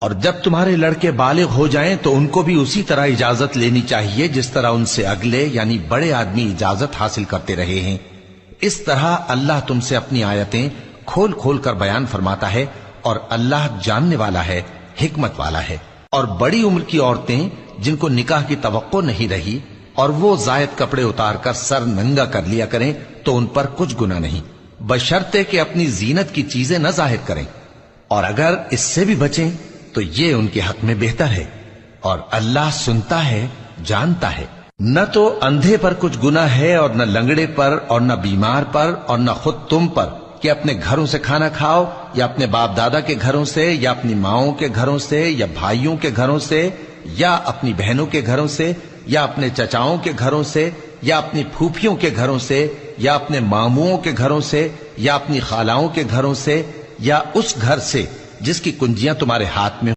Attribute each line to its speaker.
Speaker 1: اور جب تمہارے لڑکے بالغ ہو جائیں تو ان کو بھی اسی طرح اجازت لینی چاہیے جس طرح ان سے اگلے یعنی بڑے آدمی اجازت حاصل کرتے رہے ہیں۔ اس طرح اللہ تم سے اپنی آیتیں کھول کھول کر بیان فرماتا ہے، اور اللہ جاننے والا ہے، حکمت والا ہے۔ اور بڑی عمر کی عورتیں جن کو نکاح کی توقع نہیں رہی اور وہ زائد کپڑے اتار کر سر ننگا کر لیا کریں تو ان پر کچھ گناہ نہیں، بشرطے کہ اپنی زینت کی چیزیں نہ ظاہر کریں، اور اگر اس سے بھی بچیں تو یہ ان کے حق میں بہتر ہے، اور اللہ سنتا ہے، جانتا ہے۔ نہ تو اندھے پر کچھ گناہ ہے اور نہ لنگڑے پر اور نہ بیمار پر اور نہ خود تم پر کہ اپنے گھروں سے کھانا کھاؤ یا اپنے باپ دادا کے گھروں سے یا اپنی ماؤں کے گھروں سے یا بھائیوں کے گھروں سے یا اپنی بہنوں کے گھروں سے یا اپنے چچاؤں کے گھروں سے یا اپنی پھوپھیوں کے گھروں سے یا اپنے ماموؤں کے گھروں سے یا اپنی خالاؤں کے گھروں سے یا اس گھر سے جس کی کنجیاں تمہارے ہاتھ میں